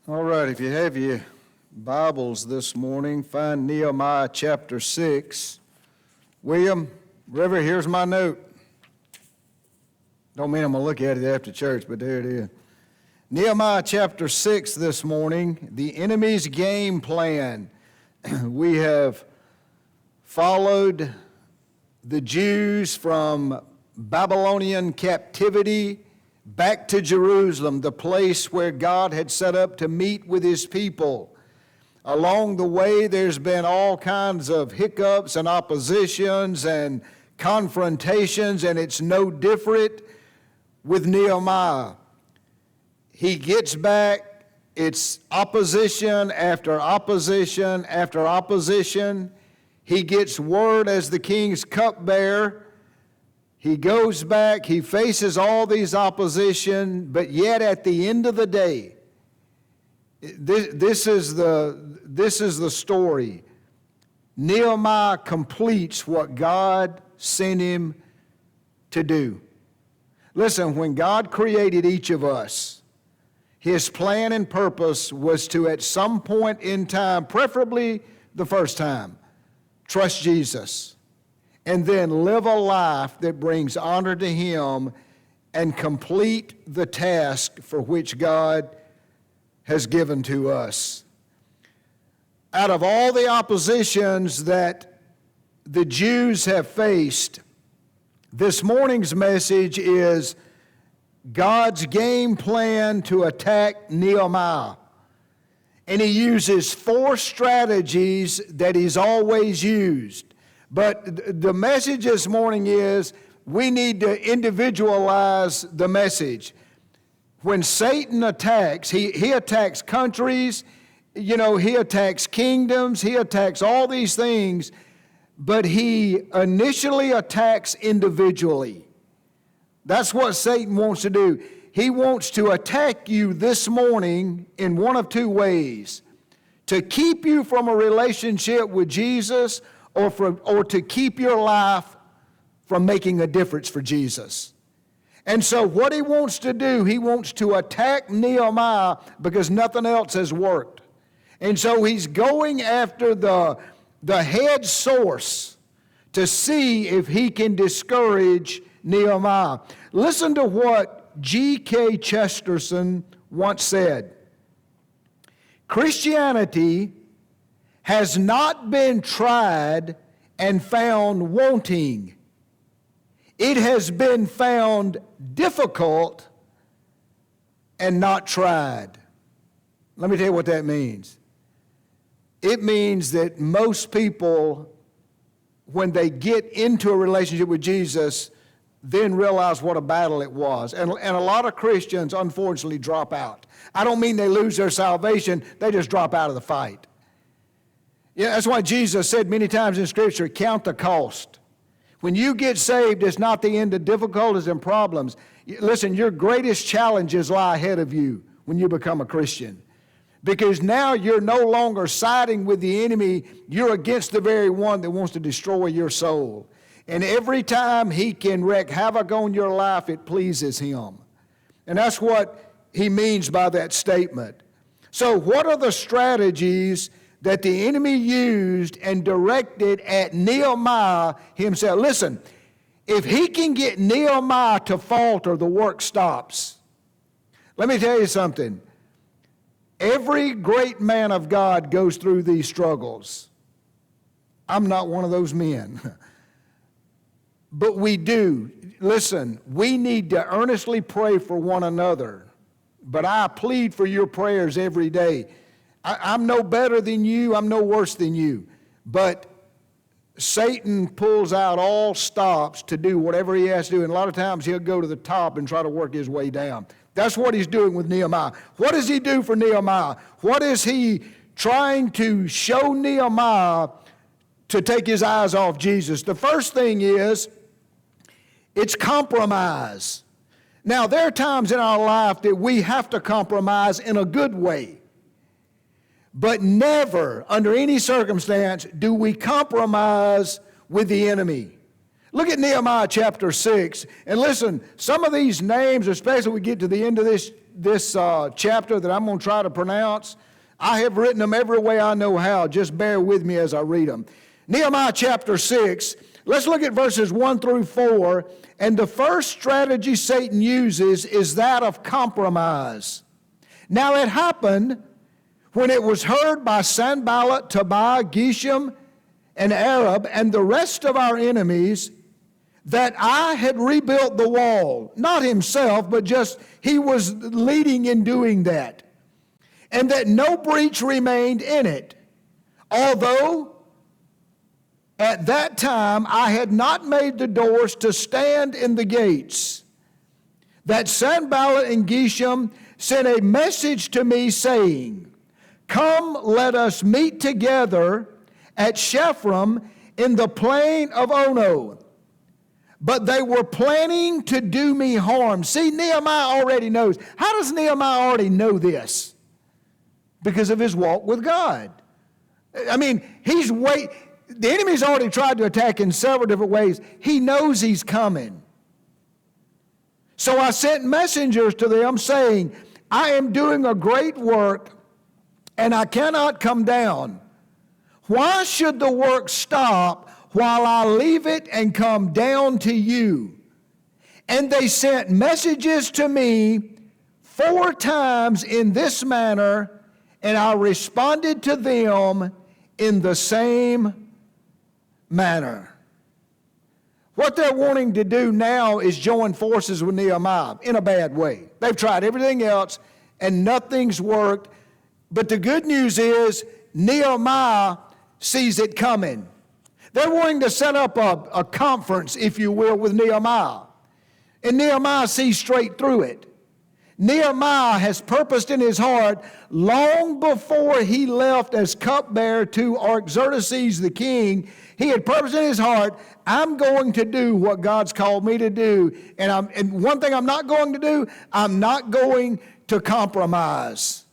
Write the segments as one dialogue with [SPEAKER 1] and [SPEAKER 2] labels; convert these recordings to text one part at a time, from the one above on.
[SPEAKER 1] All right, if you have your Bibles this morning, find Nehemiah chapter 6. William, River, here's my note. Don't mean I'm going to look at it after church, but there it is. Nehemiah chapter 6 this morning, the enemy's game plan. We have followed the Jews from Babylonian captivity back to Jerusalem, the place where God had set up to meet with His people. Along the way, there's been all kinds of hiccups and oppositions and confrontations, and it's no different with Nehemiah. He gets back, it's opposition after opposition after opposition. He gets word as the king's cupbearer. He goes back, he faces all these opposition, but yet at the end of the day, this is the story. Nehemiah completes what God sent him to do. Listen, when God created each of us, His plan and purpose was to, at some point in time, preferably the first time, trust Jesus, and then live a life that brings honor to Him and complete the task for which God has given to us. Out of all the oppositions that the Jews have faced, this morning's message is God's game plan to attack Nehemiah. And He uses 4 strategies that He's always used. But the message this morning is we need to individualize the message. When Satan attacks, he attacks countries, he attacks kingdoms, he attacks all these things, but he initially attacks individually. That's what Satan wants to do. He wants to attack you this morning in one of 2 ways: to keep you from a relationship with Jesus, or to keep your life from making a difference for Jesus. And so what he wants to do, he wants to attack Nehemiah because nothing else has worked. And so he's going after the head source to see if he can discourage Nehemiah. Listen to what G.K. Chesterton once said. Christianity has not been tried and found wanting. It has been found difficult and not tried. Let me tell you what that means. It means that most people, when they get into a relationship with Jesus, then realize what a battle it was. And a lot of Christians, unfortunately, drop out. I don't mean they lose their salvation, they just drop out of the fight. Yeah, that's why Jesus said many times in Scripture, count the cost. When you get saved, it's not the end of difficulties and problems. Listen, your greatest challenges lie ahead of you when you become a Christian. Because now you're no longer siding with the enemy, you're against the very one that wants to destroy your soul. And every time he can wreak havoc on your life, it pleases him. And that's what he means by that statement. So what are the strategies that the enemy used and directed at Nehemiah himself? Listen, if he can get Nehemiah to falter, the work stops. Let me tell you something. Every great man of God goes through these struggles. I'm not one of those men. But we do. Listen, we need to earnestly pray for one another. But I plead for your prayers every day. I'm no better than you, I'm no worse than you. But Satan pulls out all stops to do whatever he has to do. And a lot of times he'll go to the top and try to work his way down. That's what he's doing with Nehemiah. What does he do for Nehemiah? What is he trying to show Nehemiah to take his eyes off Jesus? The first thing is, it's compromise. Now, there are times in our life that we have to compromise in a good way. But never, under any circumstance, do we compromise with the enemy. Look at Nehemiah chapter 6. And listen, some of these names, especially when we get to the end of this chapter that I'm going to try to pronounce. I have written them every way I know how. Just bear with me as I read them. Nehemiah chapter 6. Let's look at verses 1 through 4. And the first strategy Satan uses is that of compromise. Now it happened when it was heard by Sanballat, Tobiah, Geshem, and Arab, and the rest of our enemies, that I had rebuilt the wall. Not himself, but just he was leading in doing that. And that no breach remained in it. Although at that time I had not made the doors to stand in the gates. That Sanballat and Geshem sent a message to me saying, "Come, let us meet together at Shephram in the plain of Ono." But they were planning to do me harm. See, Nehemiah already knows. How does Nehemiah already know this? Because of his walk with God. I mean, the enemy's already tried to attack in several different ways. He knows he's coming. So I sent messengers to them saying, "I am doing a great work, and I cannot come down. Why should the work stop while I leave it and come down to you?" And they sent messages to me 4 times in this manner, and I responded to them in the same manner. What they're wanting to do now is join forces with Nehemiah in a bad way. They've tried everything else, and nothing's worked. But the good news is Nehemiah sees it coming. They're wanting to set up a conference, if you will, with Nehemiah. And Nehemiah sees straight through it. Nehemiah has purposed in his heart, long before he left as cupbearer to Artaxerxes the king, he had purposed in his heart, I'm going to do what God's called me to do. And one thing I'm not going to do, I'm not going to compromise.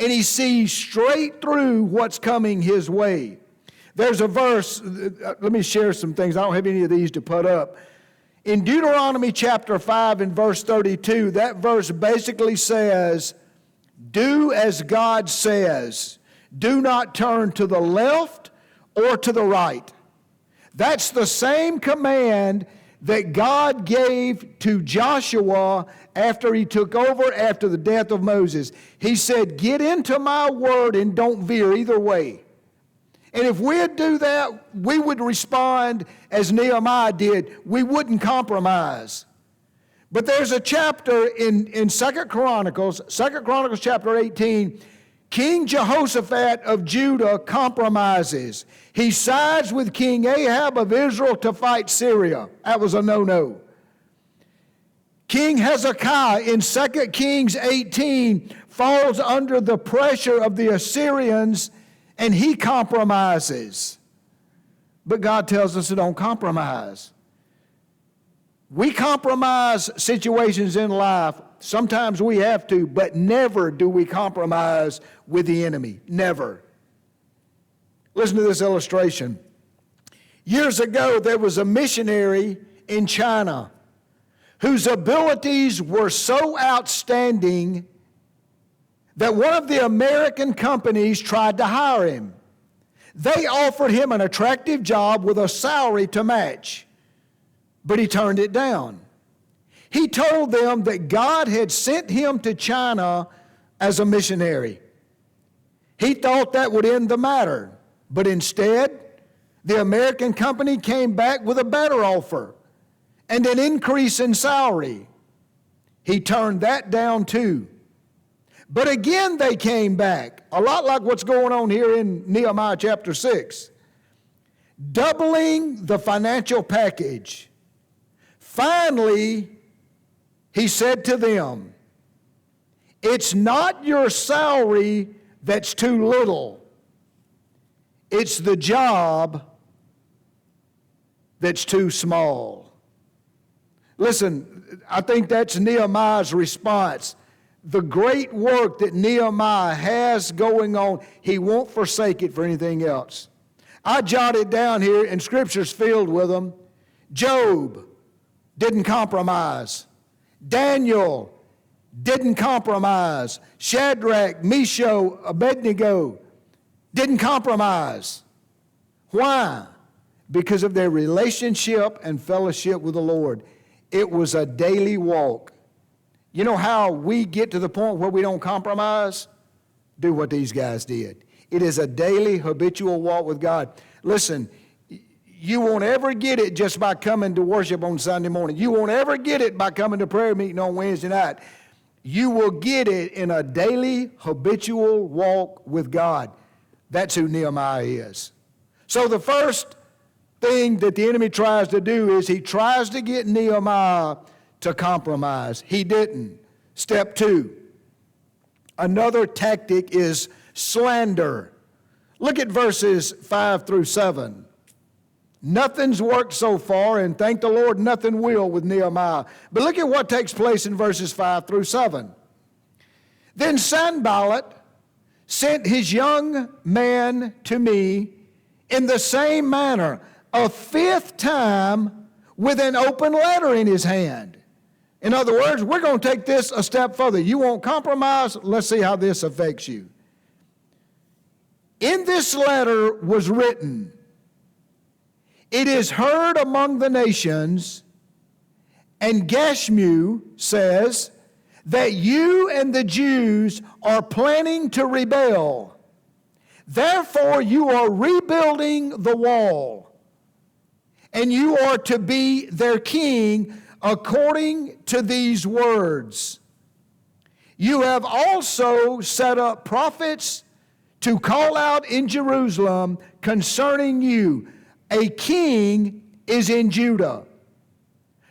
[SPEAKER 1] And he sees straight through what's coming his way. There's a verse, let me share some things. I don't have any of these to put up. In Deuteronomy chapter 5 and verse 32, that verse basically says, "Do as God says. Do not turn to the left or to the right." That's the same command that God gave to Joshua after he took over after the death of Moses. He said, "Get into my word and don't veer either way." And if we'd do that, we would respond as Nehemiah did. We wouldn't compromise. But there's a chapter in 2 Chronicles chapter 18, King Jehoshaphat of Judah compromises. He sides with King Ahab of Israel to fight Syria. That was a no-no. King Hezekiah in 2 Kings 18 falls under the pressure of the Assyrians, and he compromises. But God tells us to don't compromise. We compromise situations in life. Sometimes we have to, but never do we compromise with the enemy. Never. Listen to this illustration. Years ago, there was a missionary in China whose abilities were so outstanding that one of the American companies tried to hire him. They offered him an attractive job with a salary to match, but he turned it down. He told them that God had sent him to China as a missionary. He thought that would end the matter, but instead, the American company came back with a better offer and an increase in salary. He turned that down too. But again they came back, a lot like what's going on here in Nehemiah chapter 6, doubling the financial package. Finally, he said to them, "It's not your salary that's too little. It's the job that's too small." Listen, I think that's Nehemiah's response. The great work that Nehemiah has going on, he won't forsake it for anything else. I jotted down here, and Scripture's filled with them. Job didn't compromise. Daniel didn't compromise. Shadrach, Meshach, Abednego didn't compromise. Why? Because of their relationship and fellowship with the Lord. It was a daily walk. You know how we get to the point where we don't compromise? Do what these guys did. It is a daily, habitual walk with God. Listen, you won't ever get it just by coming to worship on Sunday morning. You won't ever get it by coming to prayer meeting on Wednesday night. You will get it in a daily, habitual walk with God. That's who Nehemiah is. So the first thing that the enemy tries to do is he tries to get Nehemiah to compromise. He didn't. Step 2. Another tactic is slander. Look at verses 5 through 7. Nothing's worked so far, and thank the Lord, nothing will with Nehemiah. But look at what takes place in verses 5 through 7. Then Sanballat sent his young man to me in the same manner, a 5th time, with an open letter in his hand. In other words, we're going to take this a step further. You won't compromise? Let's see how this affects you. In this letter was written, "It is heard among the nations," and Gashmu says, "that you and the Jews are planning to rebel. Therefore you are rebuilding the wall, and you are to be their king according to these words. You have also set up prophets to call out in Jerusalem concerning you, a king is in Judah.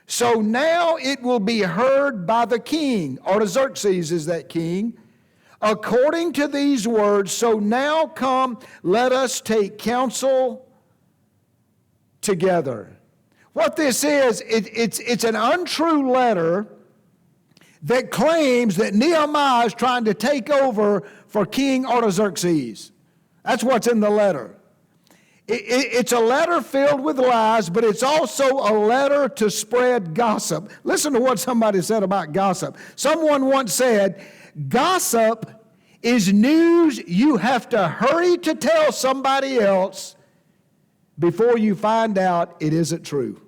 [SPEAKER 1] So now it will be heard by the king," Artaxerxes is that king, "according to these words. So now come, let us take counsel together." What this is, it's an untrue letter that claims that Nehemiah is trying to take over for King Artaxerxes. That's what's in the letter. It's a letter filled with lies, but it's also a letter to spread gossip. Listen to what somebody said about gossip. Someone once said, "Gossip is news you have to hurry to tell somebody else before you find out it isn't true."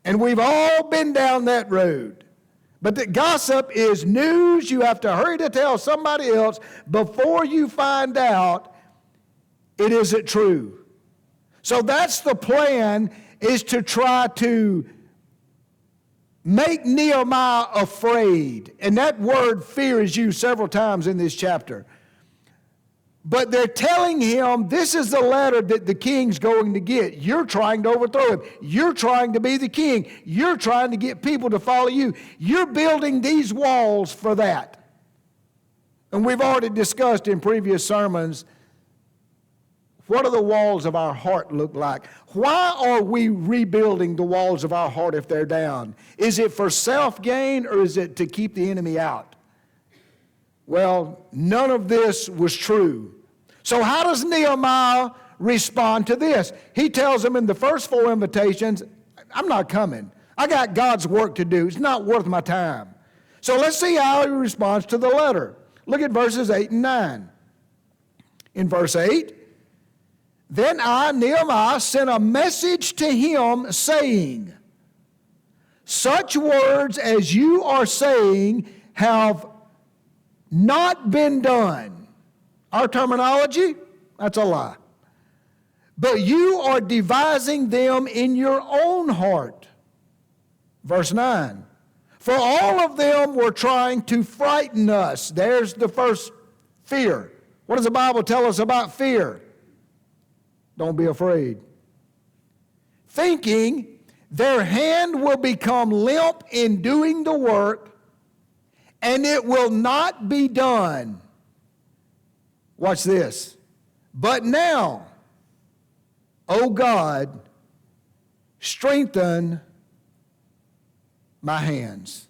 [SPEAKER 1] And we've all been down that road. But the gossip is news you have to hurry to tell somebody else before you find out it isn't true. So that's the plan, is to try to make Nehemiah afraid. And that word fear is used several times in this chapter. But they're telling him, this is the letter that the king's going to get. You're trying to overthrow him. You're trying to be the king. You're trying to get people to follow you. You're building these walls for that. And we've already discussed in previous sermons, what do the walls of our heart look like? Why are we rebuilding the walls of our heart if they're down? Is it for self-gain, or is it to keep the enemy out? Well, none of this was true. So how does Nehemiah respond to this? He tells them in the first 4 invitations, "I'm not coming. I got God's work to do. It's not worth my time." So let's see how he responds to the letter. Look at verses 8 and 9. In verse 8, "Then I, Nehemiah, sent a message to him saying, such words as you are saying have not been done." Our terminology, that's a lie. "But you are devising them in your own heart." Verse 9, "For all of them were trying to frighten us." There's the first fear. What does the Bible tell us about fear? Don't be afraid. "Thinking their hand will become limp in doing the work, and it will not be done." Watch this. "But now, O God, strengthen my hands."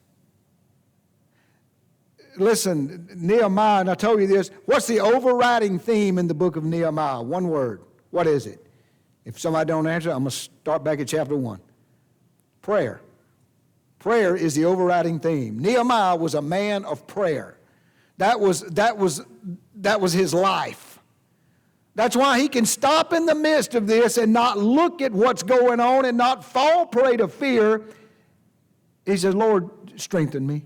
[SPEAKER 1] Listen, Nehemiah, and I told you this, what's the overriding theme in the book of Nehemiah? One word. What is it? If somebody don't answer, I'm going to start back at chapter 1. Prayer. Prayer is the overriding theme. Nehemiah was a man of prayer. That was his life. That's why he can stop in the midst of this and not look at what's going on and not fall prey to fear. He says, Lord, strengthen me.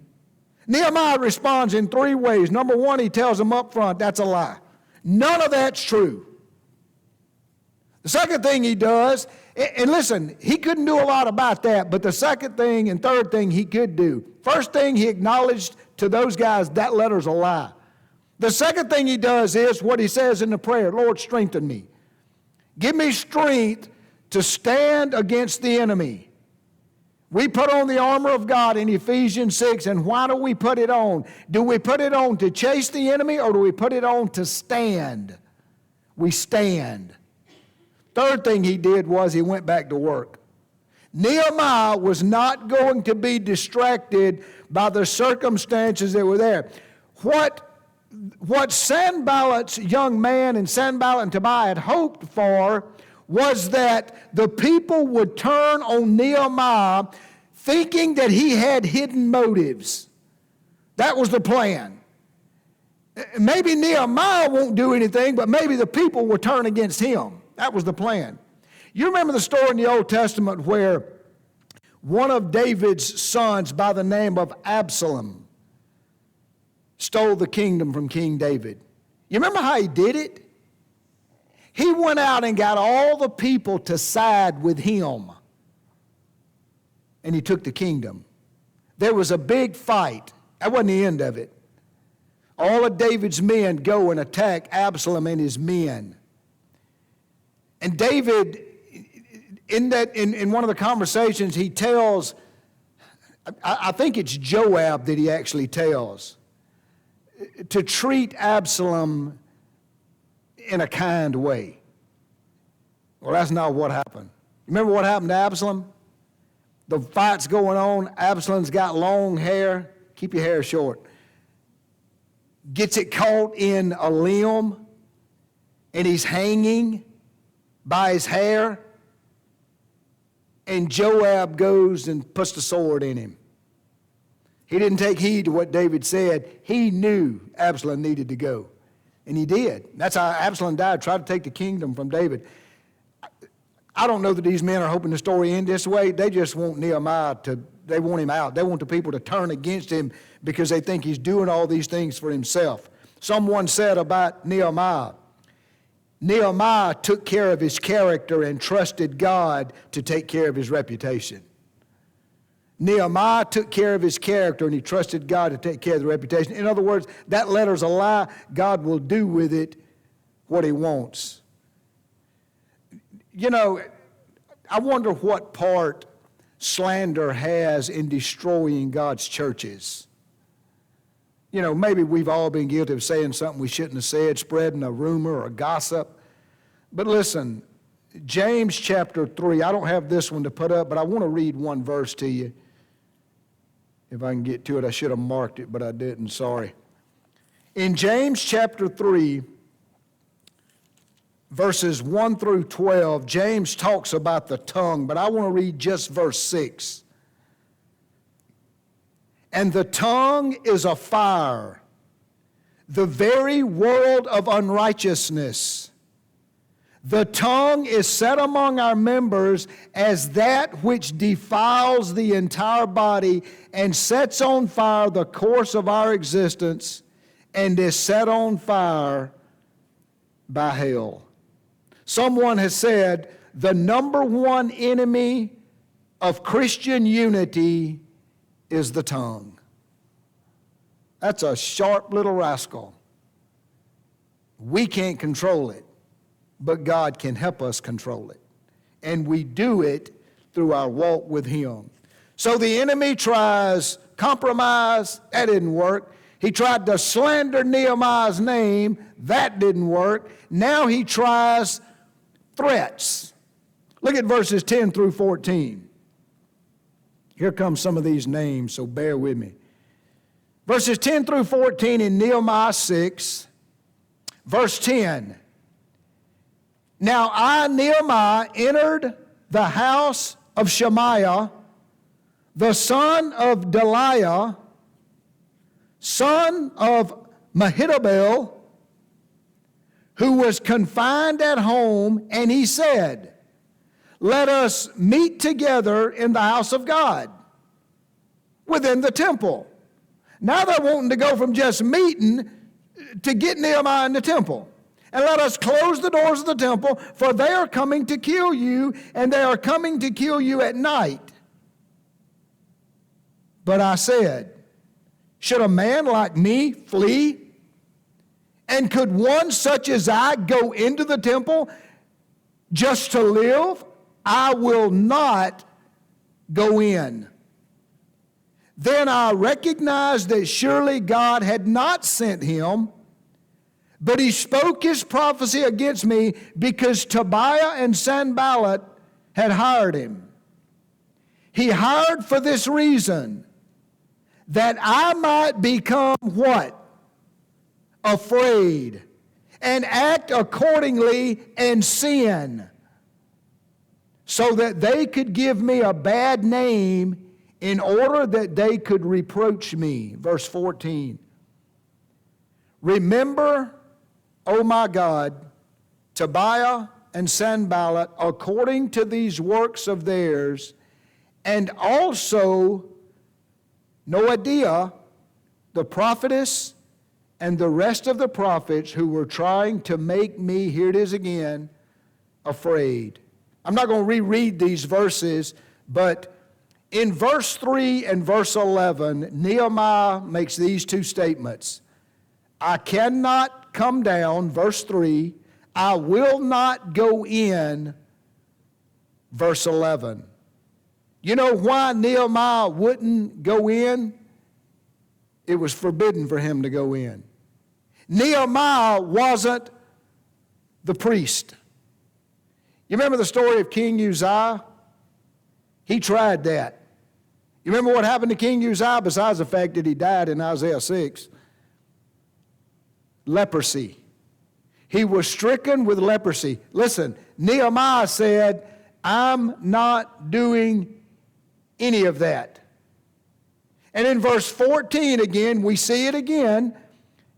[SPEAKER 1] Nehemiah responds in 3 ways. Number 1, he tells them up front, that's a lie. None of that's true. The second thing he does, and listen, he couldn't do a lot about that, but the second thing and third thing he could do. First thing, he acknowledged to those guys, that letter's a lie. The second thing he does is what he says in the prayer, Lord, strengthen me. Give me strength to stand against the enemy. We put on the armor of God in Ephesians 6, and why do we put it on? Do we put it on to chase the enemy, or do we put it on to stand? We stand. Third thing he did was he went back to work. Nehemiah was not going to be distracted by the circumstances that were there. What Sanballat's young man and Sanballat and Tobiah had hoped for was that the people would turn on Nehemiah thinking that he had hidden motives. That was the plan. Maybe Nehemiah won't do anything, but maybe the people will turn against him. That was the plan. You remember the story in the Old Testament where one of David's sons by the name of Absalom stole the kingdom from King David. You remember how he did it? He went out and got all the people to side with him, and he took the kingdom. There was a big fight. That wasn't the end of it. All of David's men go and attack Absalom and his men. And David, in one of the conversations, he tells, I think it's Joab that he actually tells, to treat Absalom in a kind way. Well, that's not what happened. Remember what happened to Absalom? The fight's going on. Absalom's got long hair. Keep your hair short. Gets it caught in a limb, and he's hanging by his hair, and Joab goes and puts the sword in him. He didn't take heed to what David said. He knew Absalom needed to go, and he did. That's how Absalom died, tried to take the kingdom from David. I don't know that these men are hoping the story ends this way. They just want Nehemiah they want him out. They want the people to turn against him because they think he's doing all these things for himself. Someone said about Nehemiah took care of his character and trusted God to take care of his reputation. Nehemiah took care of his character and he trusted God to take care of the reputation. In other words, that letter's a lie. God will do with it what he wants. You know, I wonder what part slander has in destroying God's churches. You know, maybe we've all been guilty of saying something we shouldn't have said, spreading a rumor or a gossip. But listen, James chapter 3, I don't have this one to put up, but I want to read one verse to you. If I can get to it, I should have marked it, but I didn't, sorry. In James chapter 3, verses 1 through 12, James talks about the tongue, but I want to read just verse 6. And the tongue is a fire, the very world of unrighteousness. The tongue is set among our members as that which defiles the entire body and sets on fire the course of our existence and is set on fire by hell. Someone has said the number one enemy of Christian unity is the tongue. That's a sharp little rascal. We can't control it, but God can help us control it. And we do it through our walk with Him. So the enemy tries compromise. That didn't work. He tried to slander Nehemiah's name. That didn't work. Now he tries threats. Look at verses 10 through 14. Here come some of these names, so bear with me. Verses 10 through 14 in Nehemiah 6, verse 10. Now I, Nehemiah, entered the house of Shemaiah, the son of Delaiah, son of Mehetabel, who was confined at home, and he said, let us meet together in the house of God, within the temple. Now they're wanting to go from just meeting to get Nehemiah in the temple. And let us close the doors of the temple, for they are coming to kill you, and they are coming to kill you at night. But I said, should a man like me flee? And could one such as I go into the temple just to live? I will not go in. Then I recognized that surely God had not sent him, but he spoke his prophecy against me because Tobiah and Sanballat had hired him. He hired for this reason, that I might become what? Afraid, and act accordingly and sin, so that they could give me a bad name in order that they could reproach me. Verse 14. Remember, O my God, Tobiah and Sanballat, according to these works of theirs, and also Noadiah, the prophetess, and the rest of the prophets who were trying to make me, here it is again, afraid. I'm not going to reread these verses, but in verse 3 and verse 11, Nehemiah makes these two statements. I cannot come down, verse 3. I will not go in, verse 11. You know why Nehemiah wouldn't go in? It was forbidden for him to go in. Nehemiah wasn't the priest. You remember the story of King Uzziah? He tried that. You remember what happened to King Uzziah besides the fact that he died in Isaiah 6? Leprosy. He was stricken with leprosy. Listen, Nehemiah said, I'm not doing any of that. And in verse 14 again, we see it again.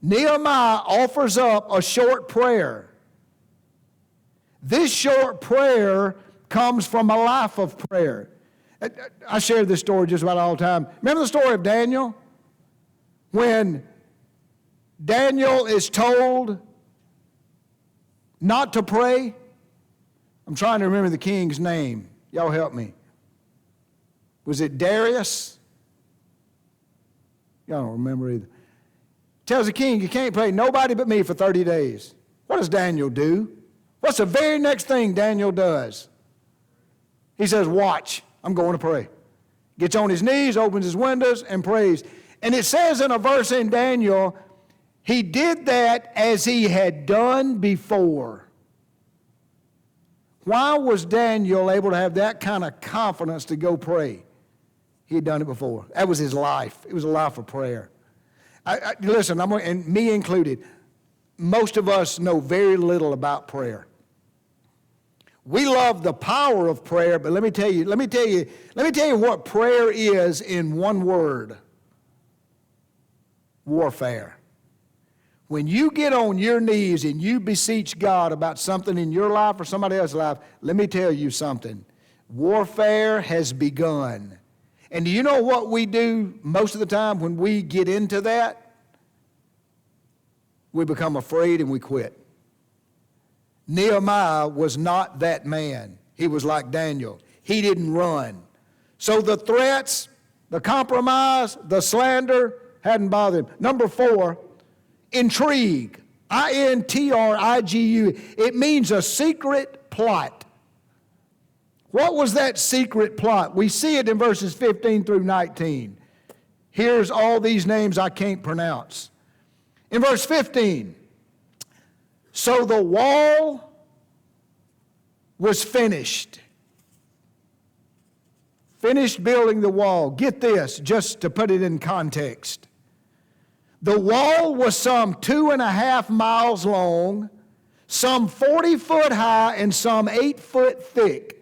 [SPEAKER 1] Nehemiah offers up a short prayer. This short prayer comes from a life of prayer. I share this story just about all the time. Remember the story of Daniel? When Daniel is told not to pray. I'm trying to remember the king's name. Y'all help me. Was it Darius? Y'all don't remember either. Tells the king, you can't pray nobody but me for 30 days. What does Daniel do? What's the very next thing Daniel does? He says, watch, I'm going to pray. Gets on his knees, opens his windows, and prays. And it says in a verse in Daniel, he did that as he had done before. Why was Daniel able to have that kind of confidence to go pray? He had done it before. That was his life. It was a life of prayer. Listen, and me included, most of us know very little about prayer. We love the power of prayer, but let me tell you what prayer is in one word. Warfare. When you get on your knees and you beseech God about something in your life or somebody else's life, let me tell you something. Warfare has begun. And do you know what we do most of the time when we get into that? We become afraid and we quit. Nehemiah was not that man. He was like Daniel. He didn't run. So the threats, the compromise, the slander hadn't bothered him. Number 4, intrigue. I-N-T-R-I-G-U. It means a secret plot. What was that secret plot? We see it in verses 15 through 19. Here's all these names I can't pronounce. In verse 15, so the wall was finished. Finished building the wall. Get this, just to put it in context. The wall was some 2.5 miles long, some 40 foot high, and some 8 foot thick.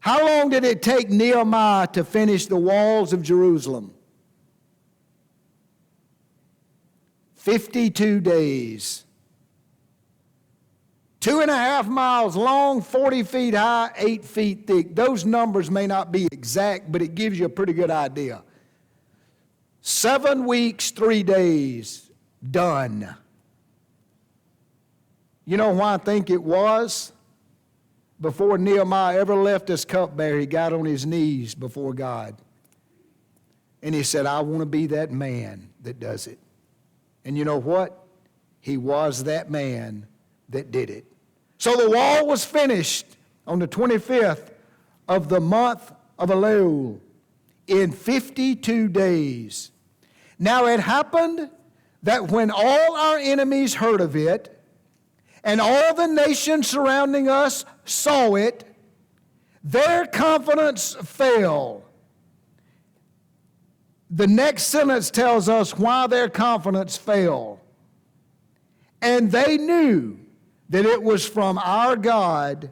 [SPEAKER 1] How long did it take Nehemiah to finish the walls of Jerusalem? 52 days. 2.5 miles long, 40 feet high, 8 feet thick. Those numbers may not be exact, but it gives you a pretty good idea. 7 weeks, 3 days, done. You know why I think it was? Before Nehemiah ever left his cupbearer, he got on his knees before God. And he said, I want to be that man that does it. And you know what? He was that man that did it. So the wall was finished on the 25th of the month of Elul in 52 days. Now it happened that when all our enemies heard of it, and all the nations surrounding us saw it, their confidence fell. The next sentence tells us why their confidence fell. And they knew that it was from our God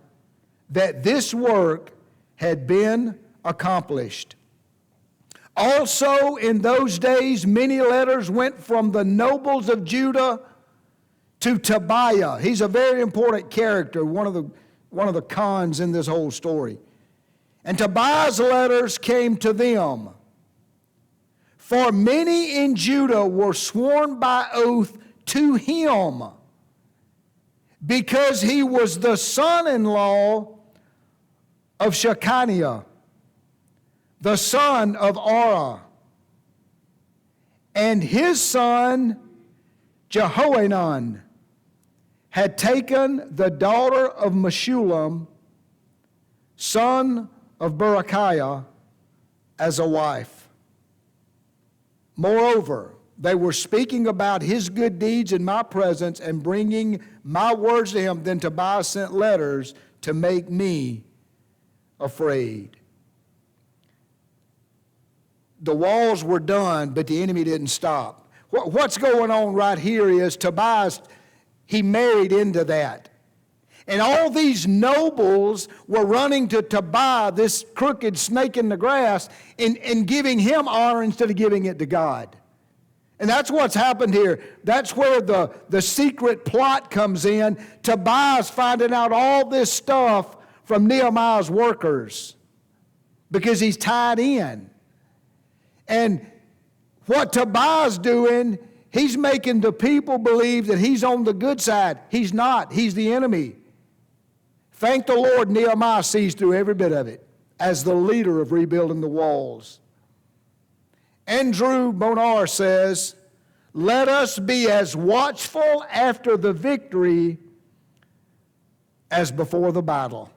[SPEAKER 1] that this work had been accomplished. Also, in those days, many letters went from the nobles of Judah to Tobiah. He's a very important character, one of the cons in this whole story. And Tobiah's letters came to them. For many in Judah were sworn by oath to him, because he was the son-in-law of Shechaniah, the son of Arah, and his son Jehohanan had taken the daughter of Meshullam, son of Berechiah, as a wife. Moreover, they were speaking about his good deeds in my presence and bringing my words to him. Then Tobiah sent letters to make me afraid. The walls were done, but the enemy didn't stop. What's going on right here is Tobias, he married into that. And all these nobles were running to Tobiah, this crooked snake in the grass, and giving him honor instead of giving it to God. And that's what's happened here. That's where the secret plot comes in. Tobiah's finding out all this stuff from Nehemiah's workers because he's tied in. And what Tobiah's doing, he's making the people believe that he's on the good side. He's not. He's the enemy. Thank the Lord, Nehemiah sees through every bit of it as the leader of rebuilding the walls. Andrew Bonar says, let us be as watchful after the victory as before the battle.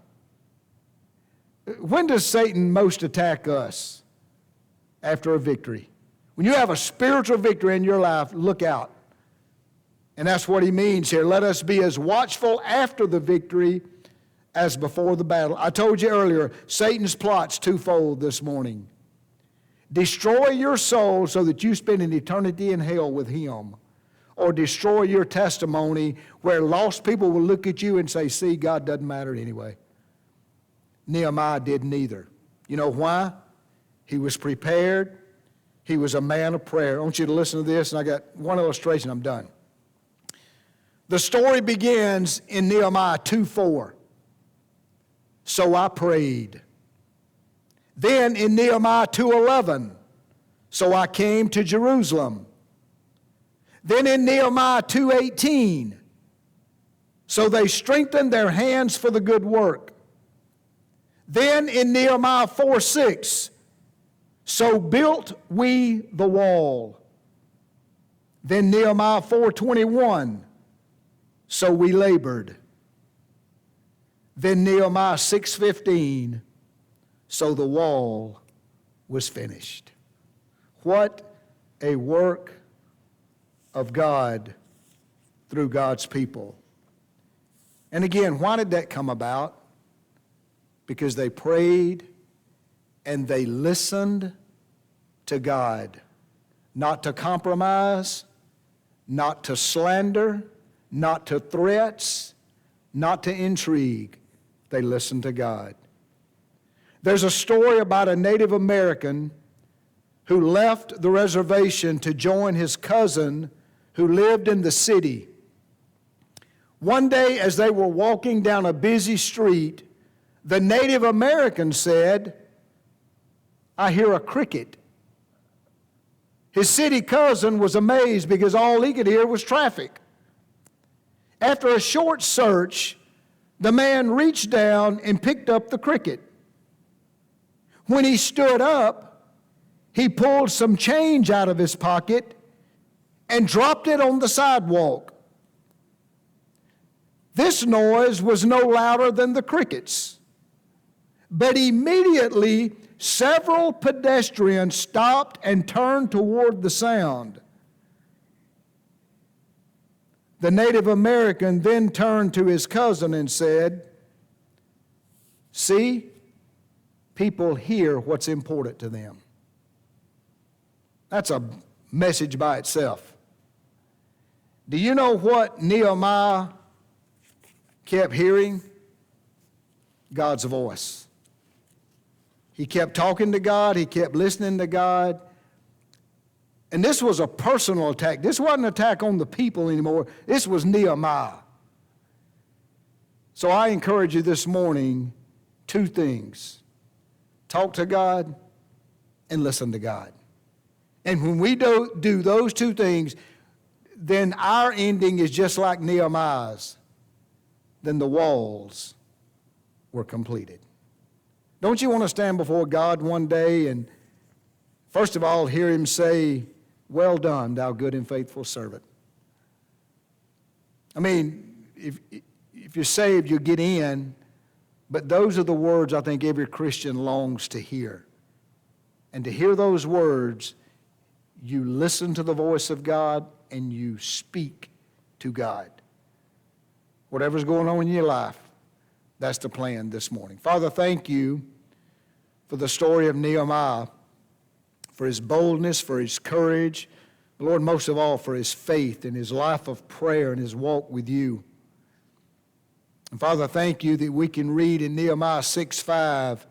[SPEAKER 1] When does Satan most attack us? After a victory. When you have a spiritual victory in your life, look out. And that's what he means here. Let us be as watchful after the victory as before the battle. I told you earlier, Satan's plot's twofold this morning. Destroy your soul so that you spend an eternity in hell with him. Or destroy your testimony where lost people will look at you and say, see, God doesn't matter anyway. Nehemiah did neither. You know why? He was prepared. He was a man of prayer. I want you to listen to this, and I got one illustration, I'm done. The story begins in Nehemiah 2:4. So I prayed. Then in Nehemiah 2:11, so I came to Jerusalem. Then in Nehemiah 2:18, so they strengthened their hands for the good work. Then in Nehemiah 4:6, so built we the wall. Then Nehemiah 4:21, so we labored. Then Nehemiah 6:15, so the wall was finished. What a work of God through God's people. And again, why did that come about? Because they prayed and they listened to God. Not to compromise, not to slander, not to threats, not to intrigue. They listened to God. There's a story about a Native American who left the reservation to join his cousin who lived in the city. One day, as they were walking down a busy street, the Native American said, "I hear a cricket." His city cousin was amazed because all he could hear was traffic. After a short search, the man reached down and picked up the cricket. When he stood up, he pulled some change out of his pocket and dropped it on the sidewalk. This noise was no louder than the crickets, but immediately several pedestrians stopped and turned toward the sound. The Native American then turned to his cousin and said, "See, people hear what's important to them." That's a message by itself. Do you know what Nehemiah kept hearing? God's voice. He kept talking to God. He kept listening to God. And this was a personal attack. This wasn't an attack on the people anymore. This was Nehemiah. So I encourage you this morning, two things. Talk to God and listen to God. And when we do those two things, then our ending is just like Nehemiah's. Then the walls were completed. Don't you want to stand before God one day and first of all hear him say, "Well done, thou good and faithful servant"? I mean, if you're saved, you get in, but those are the words I think every Christian longs to hear. And to hear those words, you listen to the voice of God and you speak to God. Whatever's going on in your life, that's the plan this morning. Father, thank you for the story of Nehemiah, for his boldness, for his courage, Lord, most of all, for his faith and his life of prayer and his walk with you. And Father, thank you that we can read in Nehemiah 6:5,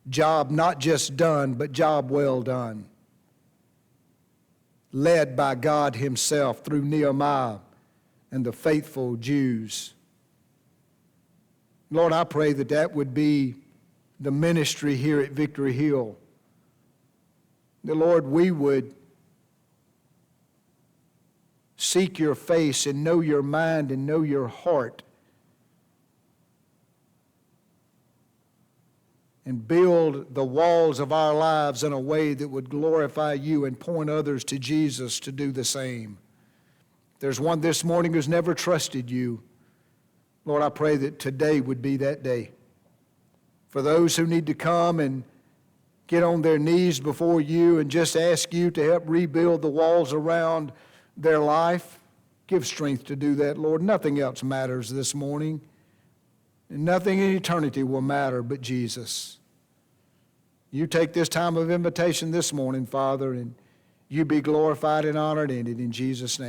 [SPEAKER 1] job not just done, but job well done, led by God himself through Nehemiah and the faithful Jews. Lord, I pray that that would be the ministry here at Victory Hill. The Lord, we would seek your face and know your mind and know your heart and build the walls of our lives in a way that would glorify you and point others to Jesus to do the same. There's one this morning who's never trusted you. Lord, I pray that today would be that day. For those who need to come and get on their knees before you and just ask you to help rebuild the walls around their life, give strength to do that, Lord. Nothing else matters this morning, and nothing in eternity will matter but Jesus. You take this time of invitation this morning, Father, and you be glorified and honored in it in Jesus' name.